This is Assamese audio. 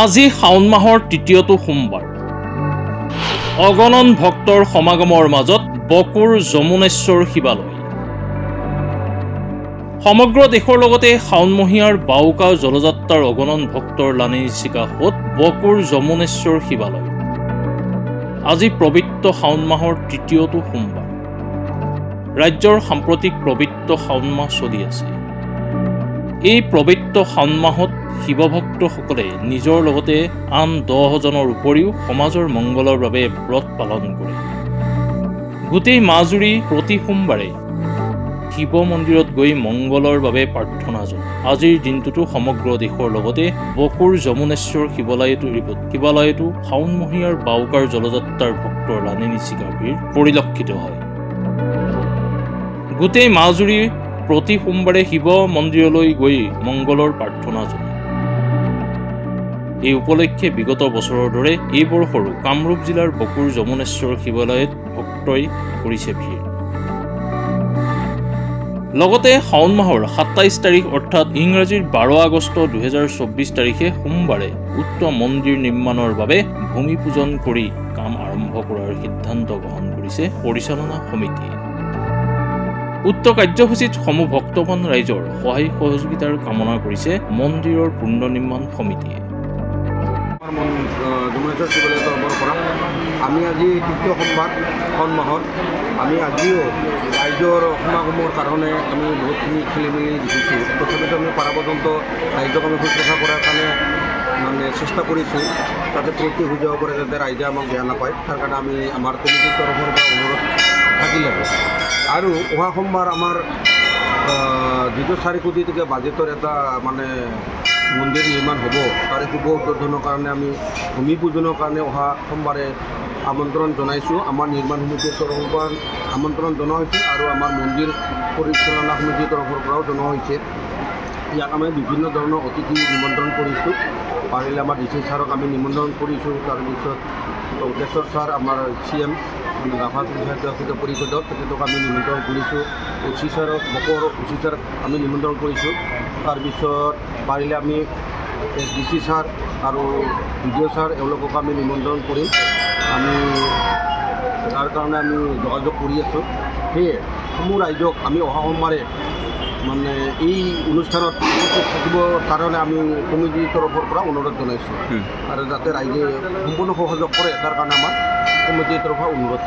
আজি শাওন মাহৰ তৃতীয়টো সোমবাৰ অগণন ভক্তৰ সমাগমৰ মাজত বকুৰ যমুনেশ্বৰ শিৱালয় সমগ্ৰ দেশৰ লগতে শাওনমহীয়াৰ বাউকা জলযাত্ৰাৰ অগণন ভক্তৰ লানি নিচিকা হত বকুৰ যমুনেশ্বৰ শিৱালয় আজি পবিত্ৰ শাওন মাহৰ তৃতীয়টো সোমবাৰ ৰাজ্যৰ সাম্প্ৰতিক পবিত্ৰ শাওন মাহ চলি আছে এই পবিত্ৰ শাওন মাহত শিৱভক্তসকলে নিজৰ লগতে আন 10 জনৰ উপৰিও সমাজৰ মংগলৰ বাবে ব্ৰত পালন কৰে গোটেই মাজুৰি প্ৰতি সোমবাৰে শিৱ মন্দিৰত গৈ মংগলৰ বাবে প্ৰাৰ্থনা জনায় আজিৰ দিনটোতো সমগ্ৰ দেশৰ লগতে বকুৰ যমুনেশ্বৰ শিৱালয়তো শাওনমহীয়াৰ বাউকাৰ জলযাত্ৰাৰ ভক্তৰ লানি নিচিকা ভিৰ পৰিলক্ষিত হয় গোটেই মাজুৰি প্ৰতি সোমবাৰে শিৱ মন্দিৰলৈ গৈ মংগলৰ প্ৰাৰ্থনা জনায় এই উপলক্ষে বিগত বছৰৰ দৰে এই বৰ্ষৰো কামৰূপ জিলাৰ বকুৰ যমুনেশ্বৰ শিৱালয়ত ভক্তই কৰিছে ভিৰ লগতে শাওন মাহৰ 27 তাৰিখ অৰ্থাৎ ইংৰাজীৰ 12 আগষ্ট 2024 তাৰিখে সোমবাৰে উক্ত মন্দিৰ নিৰ্মাণৰ বাবে ভূমি পূজন কৰি কাম আৰম্ভ কৰাৰ সিদ্ধান্ত গ্ৰহণ কৰিছে পৰিচালনা সমিতিয়ে উক্ত কাৰ্যসূচীত সমূহ ভক্তবান ৰাইজৰ সহায় সহযোগিতাৰ কামনা কৰিছে মন্দিৰৰ পুনৰ্নিৰ্মাণ সমিতিয়ে যমুনেশ্বৰ শিৱালয় তৰফৰ পৰা আমি আজি তৃতীয় সোমবাৰ শাওন মাহত আমি আজিও ৰাইজৰ সমাগমৰ কাৰণে আমি বহুতখিনি খেলিমেলি দেখিছোঁ তথাপিতো আমি পাৰা পৰ্যন্ত ৰাইজক আমি শুশ্ৰূষা কৰাৰ কাৰণে মানে চেষ্টা কৰিছোঁ যাতে প্ৰতি হৈ যাব পাৰে যাতে ৰাইজে আমাক বেয়া নাপায় তাৰ কাৰণে আমি আমাৰ কমিটিৰ তৰফৰ পৰা অনুৰোধ থাকিলে আৰু অহা সোমবাৰ আমাৰ যিটো 4 কোটি টকা বাজেটৰ এটা মানে মন্দিৰ নিৰ্মাণ হ'ব তাৰে শুভ উদ্বোধনৰ কাৰণে আমি ভূমি পূজনৰ কাৰণে অহা সোমবাৰে আমন্ত্ৰণ জনাইছোঁ আমাৰ নিৰ্মাণ সমিতিৰ তৰফৰ পৰা আমন্ত্ৰণ জনোৱা হৈছে আৰু আমাৰ মন্দিৰ পৰিচালনা সমিতিৰ তৰফৰ পৰাও জনোৱা হৈছে ইয়াক আমি বিভিন্ন ধৰণৰ অতিথি নিমন্ত্ৰণ কৰিছোঁ পাৰিলে আমাৰ ডিচি ছাৰক আমি নিমন্ত্ৰণ কৰিছোঁ তাৰপিছত টংকেশ্বৰ ছাৰ আমাৰ CM ৰাভা পঞ্চায়ত পৰিষদত তেখেতক আমি নিমন্ত্ৰণ কৰিছোঁ OC ছাৰক বকৰ OC ছাৰক আমি নিমন্ত্ৰণ কৰিছোঁ তাৰপিছত পাৰিলে আমি SDC ছাৰ আৰু BDO ছাৰ এওঁলোকক আমি নিমন্ত্ৰণ কৰিম আমি তাৰ কাৰণে আমি যোগাযোগ কৰি আছোঁ সেয়ে সমূহ ৰাইজক আমি অহা সোমবাৰে মানে এই অনুষ্ঠানত থাকিবৰ কাৰণে আমি কমিটিৰ তৰফৰ পৰা অনুৰোধ জনাইছোঁ আৰু যাতে ৰাইজে সম্পূৰ্ণ সহযোগ কৰে তাৰ কাৰণে আমাৰ কমিটিৰ তৰফৰ অনুৰোধ